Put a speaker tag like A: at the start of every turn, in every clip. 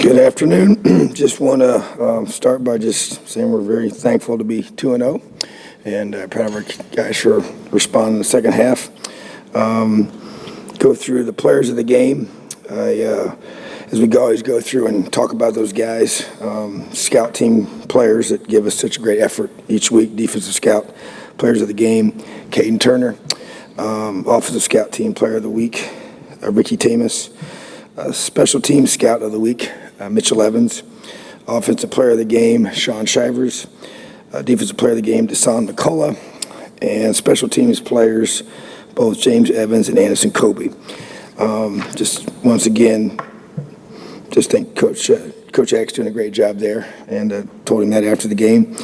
A: Good afternoon. Just want to start by just saying we're very thankful to be 2-0 and proud of our guys for responding in the second half. Go through the players of the game. As we always go through and talk about those guys, scout team players that give us such a great effort each week, defensive scout players of the game, Caden Turner, offensive scout team player of the week, Ricky Tamus, special team scout of the week, Mitchell Evans, offensive player of the game, Sean Shivers, defensive player of the game, Desan McCullough, and special teams players, both James Evans and Anderson Kobe. Just once again, just think Coach Ack's doing a great job there, and told him that after the game,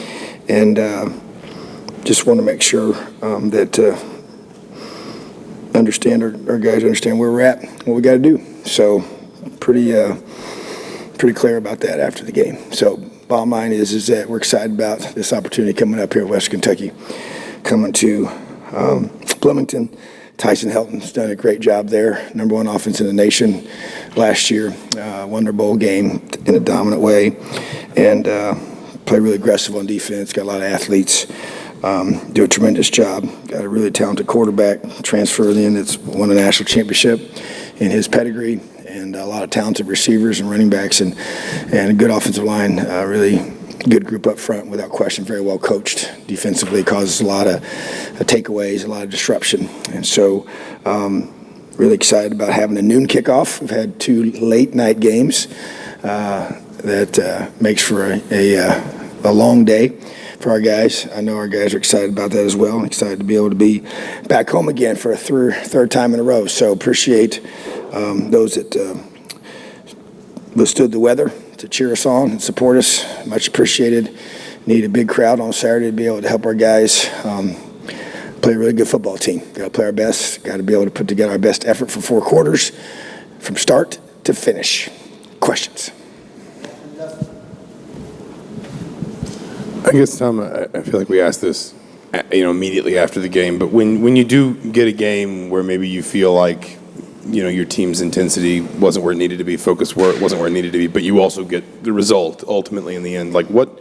A: and just want to make sure that our guys understand where we're at, what we got to do. So pretty clear about that after the game. So bottom line is that we're excited about this opportunity coming up here at Western Kentucky, coming to Bloomington. Tyson Helton's done a great job there, #1 offense in the nation last year, won their bowl game in a dominant way, and play really aggressive on defense, got a lot of athletes, do a tremendous job, got a really talented quarterback, transferred in that's won a national championship in his pedigree, and a lot of talented receivers and running backs, and a good offensive line, really good group up front, without question, very well coached defensively, causes a lot of takeaways, a lot of disruption. And so really excited about having a noon kickoff. We've had 2 late night games that makes for a long day for our guys. I know our guys are excited about that as well, and excited to be able to be back home again for a third time in a row. So appreciate those that withstood the weather to cheer us on and support us. Much appreciated. Need a big crowd on Saturday to be able to help our guys play a really good football team. Got to play our best. Got to be able to put together our best effort for 4 quarters from start to finish. Questions?
B: I guess, Tom, I feel like we asked this, immediately after the game. But when you do get a game where maybe you feel like, your team's intensity wasn't where it needed to be, focus wasn't where it needed to be, but you also get the result ultimately in the end. Like, what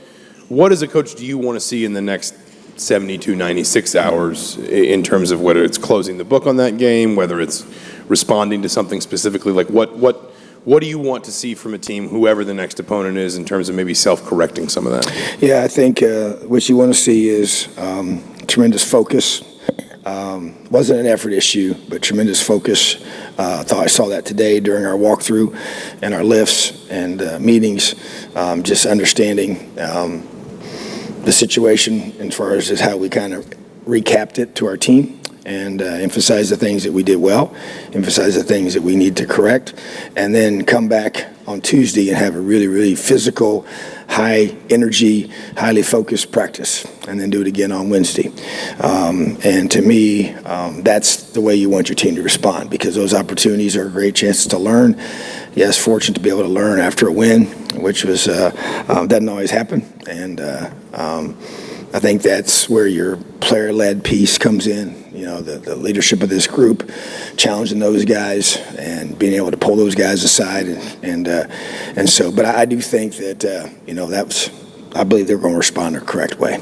B: as a coach do you want to see in the next 72, 96 hours in terms of whether it's closing the book on that game, whether it's responding to something specifically? Like, what do you want to see from a team, whoever the next opponent is, in terms of maybe self-correcting some of that?
A: Yeah, I think what you want to see is tremendous focus. Wasn't an effort issue, but tremendous focus. I thought I saw that today during our walkthrough and our lifts and meetings, just understanding the situation as far as how we kind of recapped it to our team, and emphasize the things that we did well, emphasize the things that we need to correct, and then come back on Tuesday and have a really, really physical, high energy, highly focused practice, and then do it again on Wednesday. And to me, that's the way you want your team to respond, because those opportunities are great chances to learn. Yes, fortunate to be able to learn after a win, which was doesn't always happen, and I think that's where your player-led piece comes in. The leadership of this group, challenging those guys and being able to pull those guys aside, and so. But I do think that I believe they're going to respond the correct way.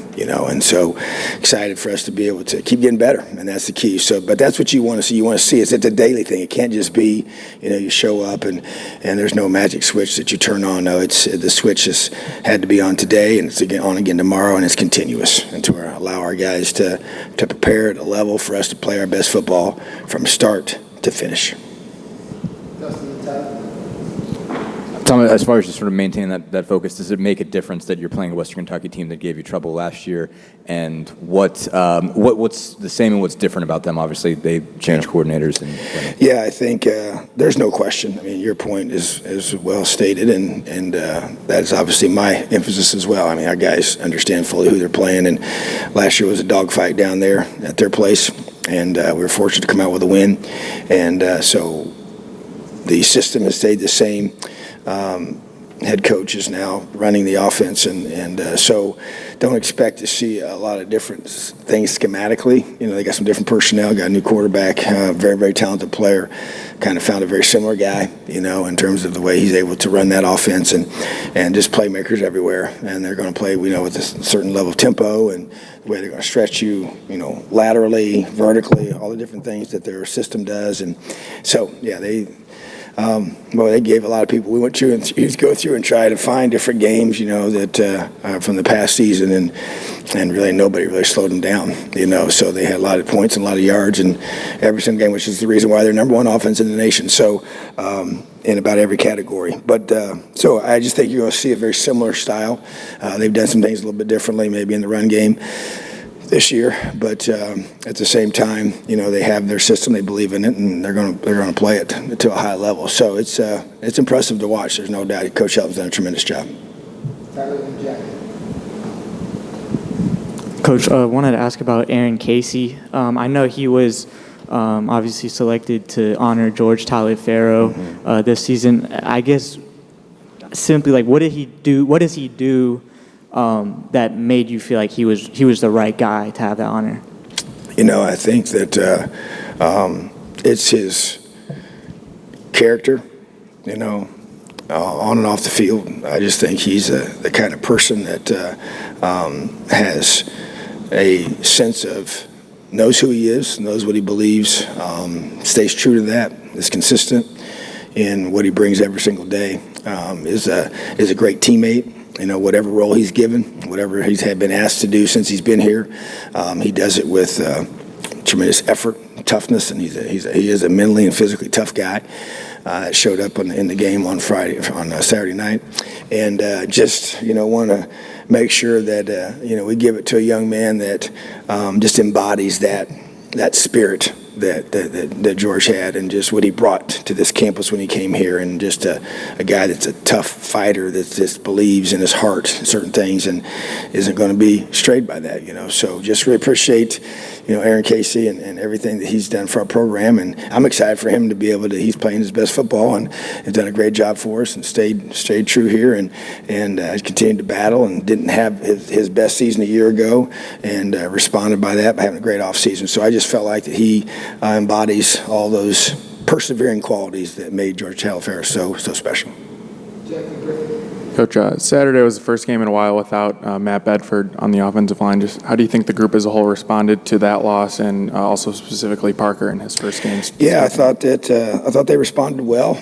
A: And so excited for us to be able to keep getting better, and that's the key. So, but that's what you want to see. You want to see it's a daily thing. It can't just be you show up and there's no magic switch that you turn on. No, it's the switch has had to be on today, and it's on again tomorrow, and it's continuous, and to allow our guys to prepare at a level for us to play our best football from start to finish.
C: Tom, as far as just sort of maintaining that focus, does it make a difference that you're playing a Western Kentucky team that gave you trouble last year? And what's the same and what's different about them? Obviously, they changed coordinators.
A: Yeah, I think there's no question. I mean, your point is well stated, and that's obviously my emphasis as well. I mean, our guys understand fully who they're playing, and last year was a dogfight down there at their place, and we were fortunate to come out with a win. And so the system has stayed the same. head coach is now running the offense, and so don't expect to see a lot of different things schematically. They got some different personnel, got a new quarterback, very, very talented player. Kind of found a very similar guy, in terms of the way he's able to run that offense and just playmakers everywhere. And they're going to play, with a certain level of tempo and the way they're going to stretch you, laterally, vertically, all the different things that their system does. And so, yeah, they gave a lot of people. We went through and go through and try to find different games, that from the past season, and really nobody really slowed them down, So they had a lot of points and a lot of yards in every single game, which is the reason why they're number one offense in the nation. So in about every category. But so I just think you're going to see a very similar style. They've done some things a little bit differently, maybe in the run game this year, but at the same time, they have their system, they believe in it, and they're going to play it to a high level. So it's impressive to watch. There's no doubt. Coach Helton's done a tremendous job.
D: Coach, I wanted to ask about Aaron Casey. I know he was obviously selected to honor George Taliaferro this season. I guess simply, what did he do? What does he do that made you feel like he was the right guy to have that honor?
A: I think that it's his character, on and off the field. I just think he's the kind of person that has a sense of, knows who he is, knows what he believes, stays true to that, is consistent in what he brings every single day, is a great teammate. Whatever role he's given, whatever he's been asked to do since he's been here, he does it with tremendous effort, toughness, and he is a mentally and physically tough guy. Showed up in the game on Saturday night, and just want to make sure that we give it to a young man that just embodies that spirit that George had, and just what he brought to this campus when he came here, and just a guy that's a tough fighter that just believes in his heart certain things and isn't going to be strayed by that, So just really appreciate, Aaron Casey and everything that he's done for our program, and I'm excited for him to be able to. He's playing his best football and has done a great job for us and stayed true here and has continued to battle and didn't have his best season a year ago and responded by that by having a great offseason. So I just felt like that he embodies all those persevering qualities that made George Taliaferro so special.
E: Coach, Saturday was the first game in a while without Matt Bedford on the offensive line. Just how do you think the group as a whole responded to that loss, and also specifically Parker in his first games?
A: Yeah, I thought they responded well.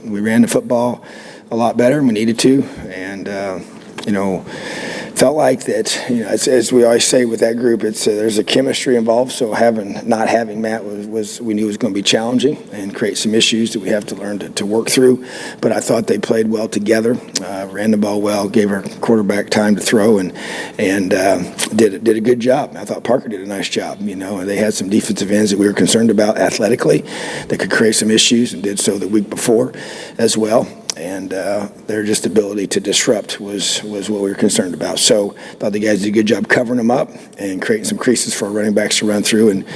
A: We ran the football a lot better than we needed to, and felt like that. As we always say with that group, there's a chemistry involved. So not having Matt we knew was going to be challenging and create some issues that we have to learn to work through. But I thought they played well together, ran the ball well, gave our quarterback time to throw, and did a good job. I thought Parker did a nice job. They had some defensive ends that we were concerned about athletically that could create some issues, and did so the week before as well. And their just ability to disrupt was what we were concerned about. So I thought the guys did a good job covering them up and creating some creases for our running backs to run through. And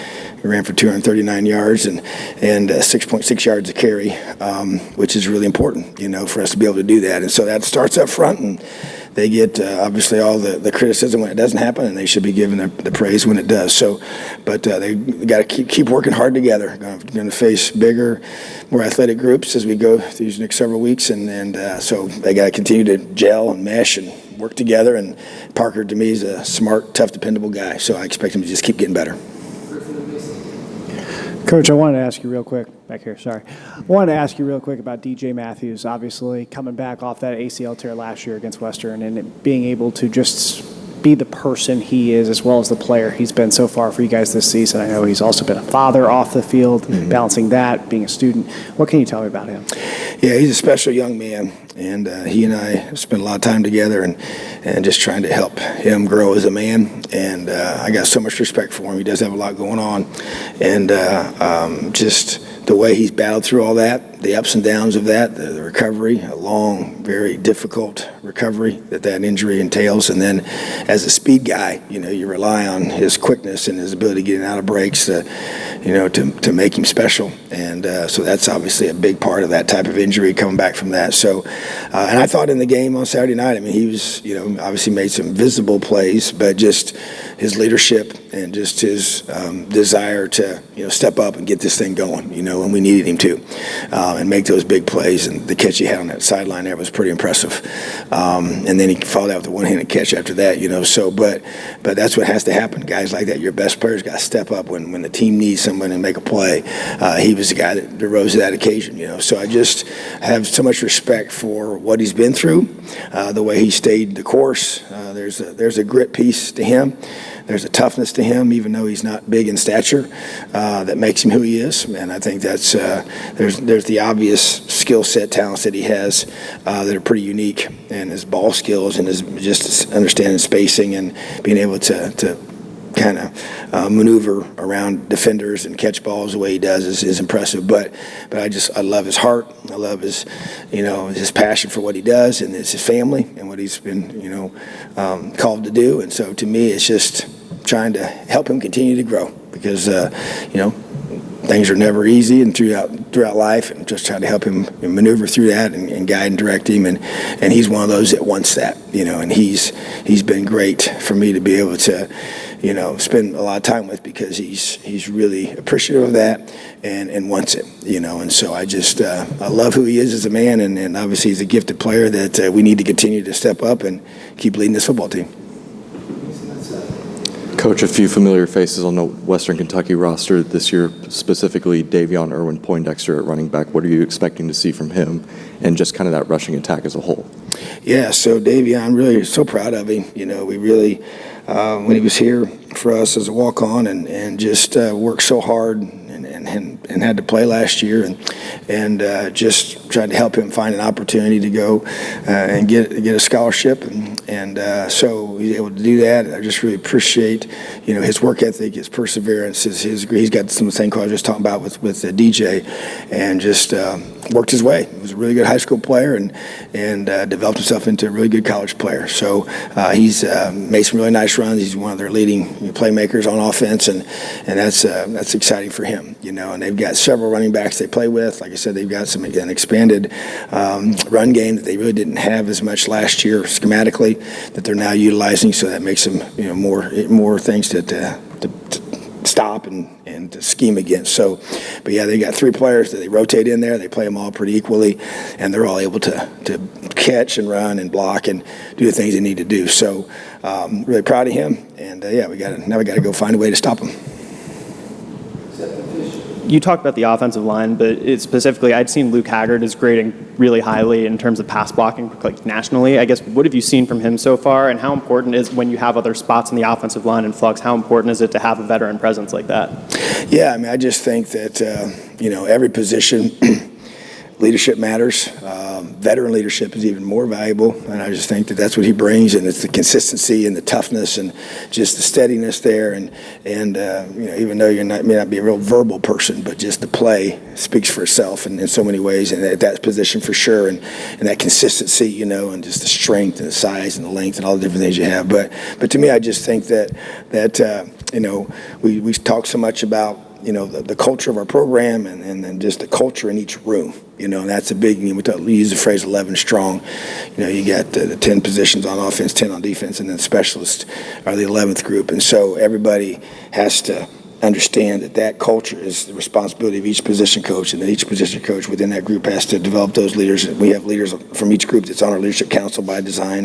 A: we ran for 239 yards and 6.6 yards a carry, which is really important, for us to be able to do that. And so that starts up front, and they get obviously all the criticism when it doesn't happen, and they should be given the praise when it does. So, but they got to keep working hard together. Going to face bigger, more athletic groups as we go through these next several weeks, and so they got to continue to gel and mesh and work together. And Parker, to me, is a smart, tough, dependable guy. So I expect him to just keep getting better.
F: Coach, I wanted to ask you real quick, back here, sorry. I wanted to ask you real quick about DJ Matthews, obviously coming back off that ACL tear last year against Western, and being able to just be the person he is as well as the player he's been so far for you guys this season. I know he's also been a father off the field, balancing that, being a student. What can you tell me about him?
A: Yeah, he's a special young man, and he and I have spent a lot of time together and just trying to help him grow as a man. And I got so much respect for him. He does have a lot going on, and just the way he's battled through all that the ups and downs of that, the recovery, a long, very difficult recovery that injury entails. And then as a speed guy, you rely on his quickness and his ability to get in and out of breaks to make him special. And so that's obviously a big part of that type of injury coming back from that. So, and I thought in the game on Saturday night, I mean, he was, obviously made some visible plays, but just his leadership and just his desire to, step up and get this thing going, when we needed him to, and make those big plays. And the catch he had on that sideline there was pretty impressive. And then he followed out with a one-handed catch after that, so, but that's what has to happen. Guys like that, your best players got to step up when the team needs someone to make a play. He was the guy that rose to that occasion, So I just have so much respect for what he's been through, the way he stayed the course. There's a grit piece to him. There's a toughness to him, even though he's not big in stature, that makes him who he is. And I think that's there's the obvious skill set, talents that he has that are pretty unique, and his ball skills and his just understanding spacing and being able to kind of maneuver around defenders and catch balls the way he does is impressive. But I love his heart. I love his his passion for what he does, and it's his family and what he's been called to do. And so to me, it's just trying to help him continue to grow, because things are never easy and throughout life, and just trying to help him maneuver through that and guide and direct him. And he's one of those that wants that, and he's been great for me to be able to spend a lot of time with, because he's really appreciative of that and wants it, and so I just I love who he is as a man, and obviously he's a gifted player that we need to continue to step up and keep leading this football team.
G: Coach, a few familiar faces on the Western Kentucky roster this year, specifically Davion Irwin Poindexter at running back. What are you expecting to see from him, and just kind of that rushing attack as a whole? Yeah,
A: so Davion, really so proud of him. We really, when he was here for us as a walk-on and just worked so hard and had to play last year, and just tried to help him find an opportunity to go and get a scholarship, and so he's able to do that. I just really appreciate his work ethic, his perseverance, he's got some of the same qualities I was talking about with DJ, and just worked his way. He was a really good high school player and developed himself into a really good college player. So he's made some really nice runs. He's one of their leading playmakers on offense, and that's exciting for him. And they've got several running backs they play with. Like I said, they've got an expanded run game that they really didn't have as much last year schematically, that they're now utilizing. So that makes them more things to stop and to scheme against. So, but yeah, they got three players that they rotate in there. They play them all pretty equally, and they're all able to catch and run and block and do the things they need to do. So, really proud of him. And yeah, we got to go find a way to stop him.
H: You talked about the offensive line, but specifically, I'd seen Luke Haggard is grading really highly in terms of pass blocking, like nationally. I guess, what have you seen from him so far, and how important is, when you have other spots in the offensive line in flux, how important is it to have a veteran presence like that?
A: Yeah, I mean, I just think that, every position, leadership matters. Veteran leadership is even more valuable, and I just think that that's what he brings, and it's the consistency and the toughness and just the steadiness there, and even though may not be a real verbal person, but just the play speaks for itself in so many ways, and at that position for sure, and that consistency, and just the strength and the size and the length and all the different things you have. But to me, I just think that we talk so much about the culture of our program and just the culture in each room, and that's a big, we use the phrase 11 strong. You got the 10 positions on offense, 10 on defense, and then specialists are the 11th group. And so everybody has to understand that culture is the responsibility of each position coach, and that each position coach within that group has to develop those leaders. We have leaders from each group that's on our leadership council by design,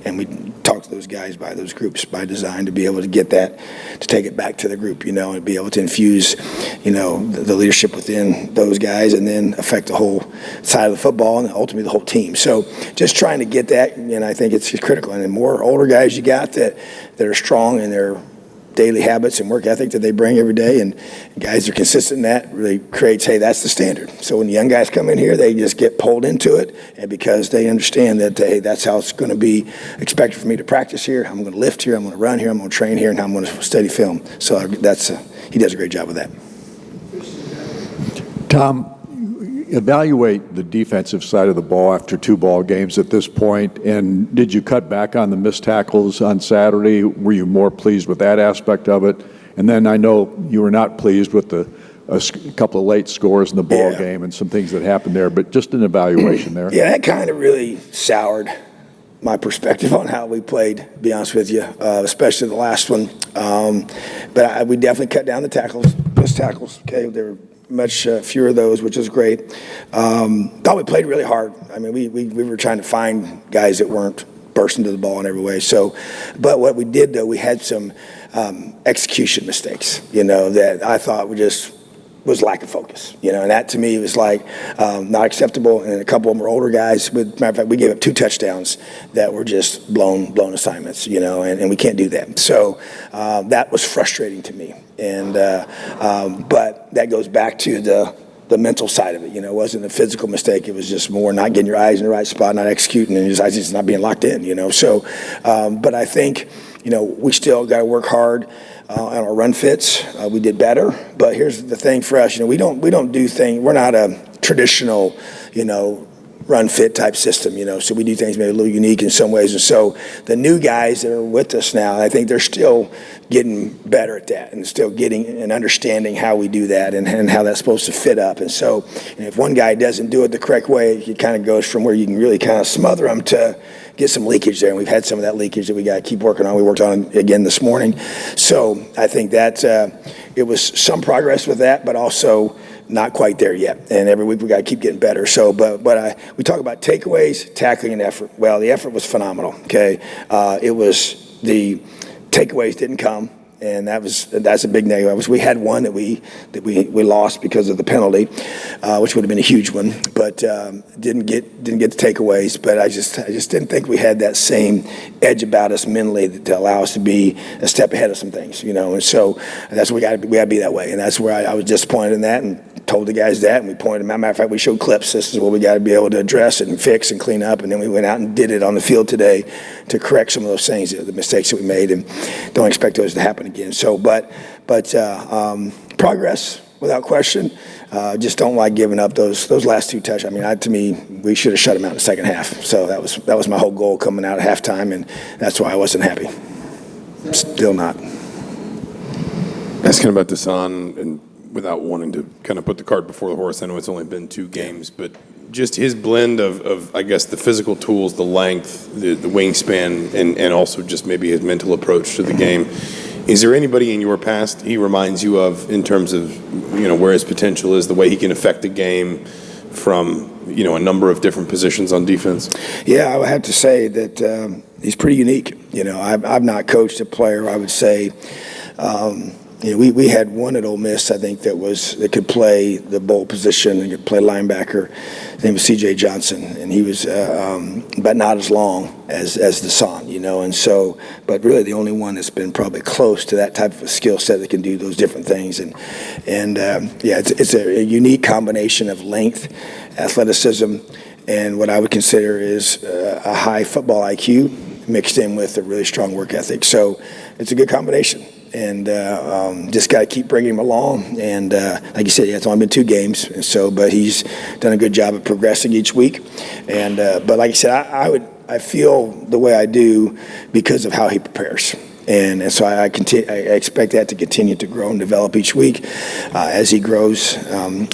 A: and we talk to those guys by those groups by design to be able to get that, to take it back to the group, and be able to infuse, the leadership within those guys, and then affect the whole side of the football and ultimately the whole team. So just trying to get that, and I think it's critical. And the more older guys you got that are strong in their daily habits and work ethic that they bring every day, and guys are consistent in that, really creates, hey, that's the standard. So when the young guys come in here, they just get pulled into it, and because they understand that, hey, that's how it's going to be expected for me to practice here. I'm going to lift here, I'm going to run here, I'm going to train here, and I'm going to study film. So he does a great job with that.
I: Tom, evaluate the defensive side of the ball after 2 ball games at this point, and did you cut back on the missed tackles on Saturday? Were you more pleased with that aspect of it? And then I know you were not pleased with a couple of late scores in the ball game and some things that happened there, but just an evaluation there.
A: Yeah, that kind of really soured my perspective on how we played, to be honest with you, especially the last one. But we definitely cut down the tackles, missed tackles. Okay, there were much fewer of those, which is great. Thought we played really hard. I mean, we were trying to find guys that weren't bursting to the ball in every way. So, but what we did, though, we had some execution mistakes, that I thought was lack of focus, and that to me was like not acceptable. And a couple of them were older guys. Matter of fact, we gave up 2 touchdowns that were just blown assignments, and we can't do that. So that was frustrating to me. And but that goes back to the mental side of it. It wasn't a physical mistake. It was just more not getting your eyes in the right spot, not executing, and your eyes just not being locked in. So, but I think we still got to work hard on our run fits. We did better, but here's the thing for us. We don't do things. We're not a traditional, run fit type system. So we do things maybe a little unique in some ways. And so the new guys that are with us now, I think they're still getting better at that and still getting and understanding how we do that and how that's supposed to fit up. And so if one guy doesn't do it the correct way, it kind of goes from where you can really kind of smother them to get some leakage there. And we've had some of that leakage that we got to keep working on. We worked on it again this morning. So I think that it was some progress with that, but also not quite there yet. And every week we got to keep getting better. So, but we talk about takeaways, tackling, and effort. Well, the effort was phenomenal. Okay, it was the takeaways didn't come. And that's a big negative. We had one that we lost because of the penalty, which would have been a huge one, but didn't get the takeaways. But I just didn't think we had that same edge about us mentally to allow us to be a step ahead of some things, And so that's we got to be that way. And that's where I was disappointed in that, and told the guys that, and we pointed them out. Matter of fact, we showed clips. This is what we got to be able to address it and fix and clean up. And then we went out and did it on the field today to correct some of those things, the mistakes that we made, and don't expect those to happen again. So, but progress without question. Just don't like giving up those last 2 touches. I mean, to me, we should have shut them out in the second half. So that was my whole goal coming out at halftime, and that's why I wasn't happy. Still not.
B: Asking about Deshaun, and without wanting to kind of put the cart before the horse, I know it's only been 2 games, but just his blend of I guess, the physical tools, the length, the wingspan, and also just maybe his mental approach to the game. Is there anybody in your past he reminds you of in terms of, where his potential is, the way he can affect the game from, a number of different positions on defense? Yeah,
A: I would have to say that he's pretty unique. I've not coached a player, I would say. We had one at Ole Miss, I think, that could play the bowl position and could play linebacker. His name was C.J. Johnson, and he was, but not as long as Deshaun, And so, but really the only one that's been probably close to that type of a skill set that can do those different things. And it's a unique combination of length, athleticism, and what I would consider is a high football IQ mixed in with a really strong work ethic. So it's a good combination. And just got to keep bringing him along. And like you said, it's only been 2 games, and so but he's done a good job of progressing each week. And but like I said, I feel the way I do because of how he prepares. And so I expect that to continue to grow and develop each week as he grows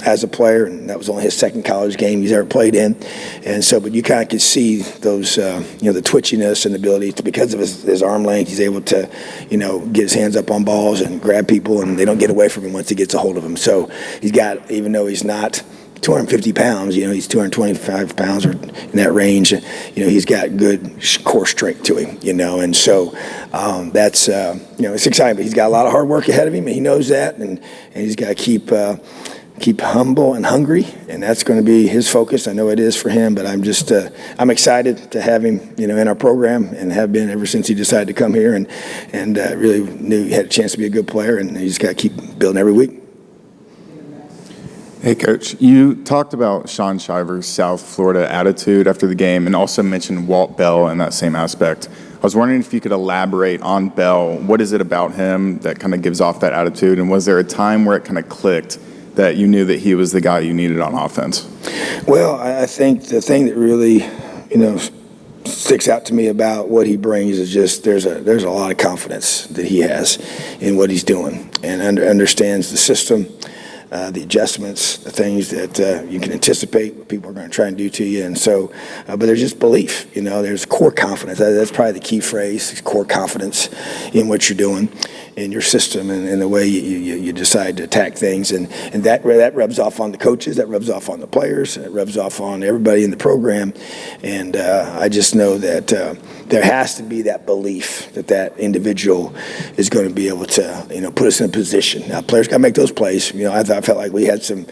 A: as a player. And that was only his second college game he's ever played in. And so, but you kind of can see those, the twitchiness and the ability to, because of his arm length, he's able to, get his hands up on balls and grab people, and they don't get away from him once he gets a hold of them. So he's got, even though he's not 250 pounds, he's 225 pounds or in that range, he's got good core strength to him, and so that's, it's exciting, but he's got a lot of hard work ahead of him, and he knows that, and he's got to keep humble and hungry, and that's going to be his focus. I know it is for him, but I'm just, I'm excited to have him, in our program, and have been ever since he decided to come here, and really knew he had a chance to be a good player, and he's got to keep building every week.
J: Hey, Coach, you talked about Sean Shiver's South Florida attitude after the game, and also mentioned Walt Bell in that same aspect. I was wondering if you could elaborate on Bell. What is it about him that kind of gives off that attitude? And was there a time where it kind of clicked that you knew that he was the guy you needed on offense?
A: Well, I think the thing that really, sticks out to me about what he brings is just there's a lot of confidence that he has in what he's doing and understands the system, the adjustments, the things that you can anticipate what people are going to try and do to you. And so, but there's just belief, there's core confidence. That's probably the key phrase, is core confidence in what you're doing, in your system, and the way you decide to attack things. And that rubs off on the coaches, that rubs off on the players, that rubs off on everybody in the program. And I just know that there has to be that belief that individual is going to be able to, put us in a position. Now, players got to make those plays. I felt like we had some,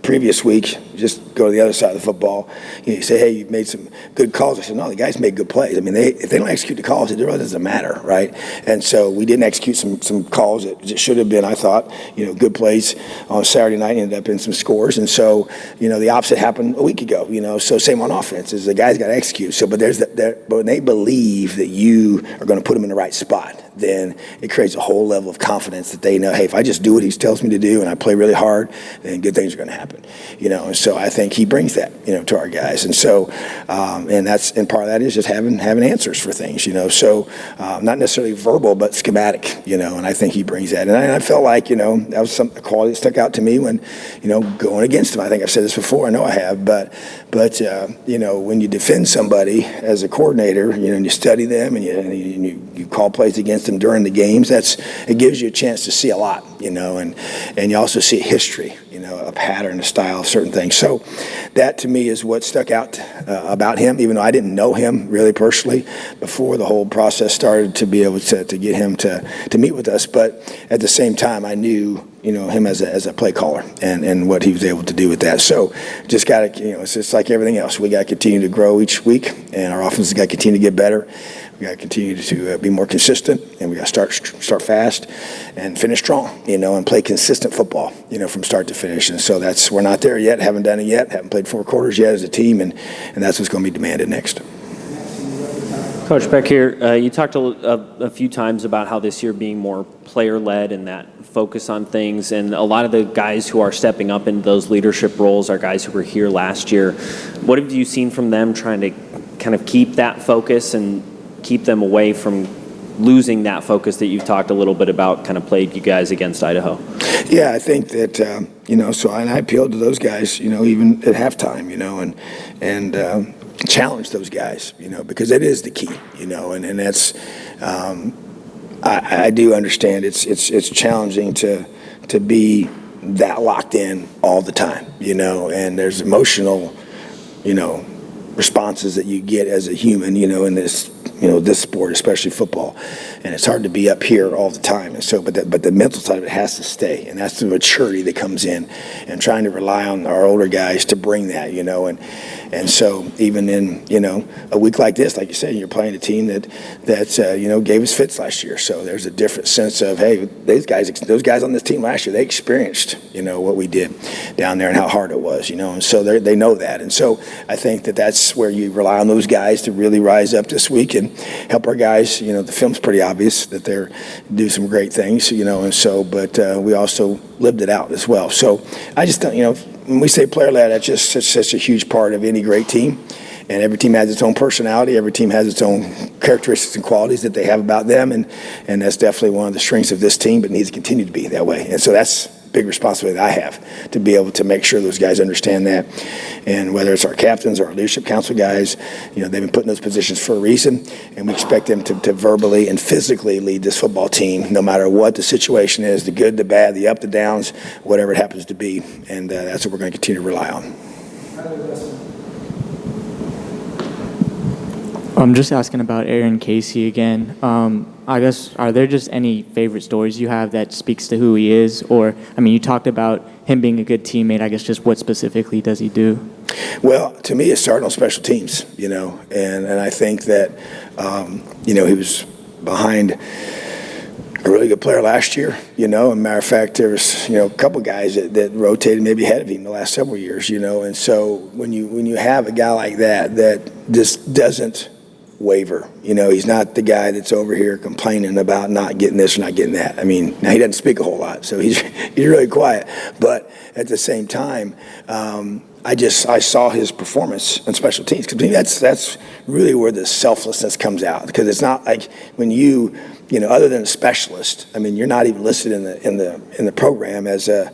A: previous week, just go to the other side of the football. You say, hey, you've made some good calls. I said, no, the guys made good plays. I mean, if they don't execute the calls, it really doesn't matter, right? And so we didn't execute some calls that should have been, I thought, good plays on Saturday night, ended up in some scores. And so, the opposite happened a week ago, so same on offense, is the guys got to execute. So, but but when they believe that you are going to put them in the right spot, then it creates a whole level of confidence that they know, hey, if I just do what he tells me to do and I play really hard, then good things are going to happen. And so I think he brings that, to our guys. And so, and part of that is just having answers for things, so not necessarily verbal, but schematic, and I think he brings that. And I felt like, that was a quality that stuck out to me when, going against him. I think I've said this before, I know I have, but when you defend somebody as a coordinator, and you study them and you call plays against them during the games, it gives you a chance to see a lot, and you also see a history, a pattern, a style of certain things. So that to me is what stuck out about him, even though I didn't know him really personally before the whole process started to be able to get him to meet with us. But at the same time, I knew him as a play caller and what he was able to do with that. So just got to, it's just like everything else. We got to continue to grow each week, and our offense has got to continue to get better. We got to continue to be more consistent, and we got to start fast and finish strong, and play consistent football, from start to finish. And so we're not there yet, haven't done it yet, haven't played 4 quarters yet as a team, and that's what's going to be demanded next.
K: Coach, back here, you talked a few times about how this year being more player-led and that focus on things, and a lot of the guys who are stepping up into those leadership roles are guys who were here last year. What have you seen from them trying to kind of keep that focus and keep them away from losing that focus that you've talked a little bit about kind of plagued you guys against Idaho?
A: Yeah, I think that, so I appealed to those guys, even at halftime, and challenge those guys, because it is the key, and that's, I do understand it's challenging to be that locked in all the time, and there's emotional, responses that you get as a human, in this sport, especially football, and it's hard to be up here all the time. And so, but the mental side of it has to stay, and that's the maturity that comes in, and trying to rely on our older guys to bring that, and so even in a week like this, like you said, you're playing a team that gave us fits last year. So there's a different sense of, hey, those guys on this team last year, they experienced what we did down there and how hard it was, and so they know that. And so I think that's where you rely on those guys to really rise up this week and help our guys. The film's pretty obvious that they're do some great things, and so, but we also lived it out as well. So I just don't, when we say player-led, that's just such a huge part of any great team. And every team has its own personality. Every team has its own characteristics and qualities that they have about them. And that's definitely one of the strengths of this team, but needs to continue to be that way. And so that's a big responsibility that I have, to be able to make sure those guys understand that. And whether it's our captains or our leadership council guys, they've been put in those positions for a reason. And we expect them to verbally and physically lead this football team, no matter what the situation is, the good, the bad, the up, the downs, whatever it happens to be. And that's what we're going to continue to rely on.
D: I'm just asking about Aaron Casey again. I guess, are there just any favorite stories you have that speaks to who he is? Or, you talked about him being a good teammate. I guess just what specifically does he do?
A: Well, to me, it's starting on special teams, and I think that, he was behind a really good player last year, As a matter of fact, there was, a couple guys that rotated maybe ahead of him the last several years, And so when you have a guy like that just doesn't waver. He's not the guy that's over here complaining about not getting this or not getting that. I mean, now he doesn't speak a whole lot, so he's really quiet. But at the same time, I saw his performance on special teams. Because that's really where the selflessness comes out. Because it's not like when other than a specialist, I mean, you're not even listed in the program as a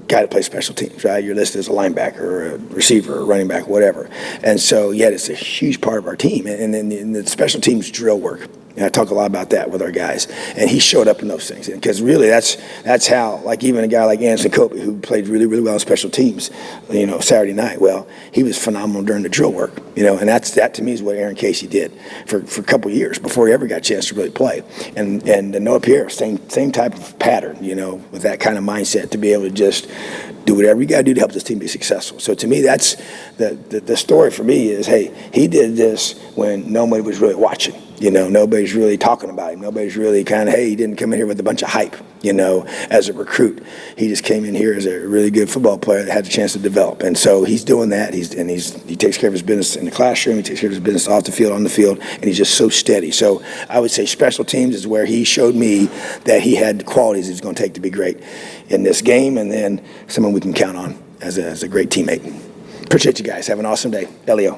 A: guy to play special teams, right? You're listed as a linebacker or a receiver or running back, whatever. And so, yet it's a huge part of our team. And then the special teams drill work. And I talk a lot about that with our guys. And he showed up in those things. Because really, that's how, like even a guy like Anderson Kobe, who played really, really well on special teams, Saturday night, well, he was phenomenal during the drill work. And that to me is what Aaron Casey did for a couple years before he ever got a chance to really play. And Noah Pierre, same type of pattern, with that kind of mindset to be able to just do whatever you got to do to help this team be successful. So to me, that's the story for me is, hey, he did this when nobody was really watching. Nobody's really talking about him. Nobody's really he didn't come in here with a bunch of hype, as a recruit. He just came in here as a really good football player that had a chance to develop. And so he's doing that. He takes care of his business in the classroom. He takes care of his business off the field, on the field, and he's just so steady. So I would say special teams is where he showed me that he had the qualities he was going to take to be great in this game, and then someone we can count on as a great teammate. Appreciate you guys. Have an awesome day. Elio.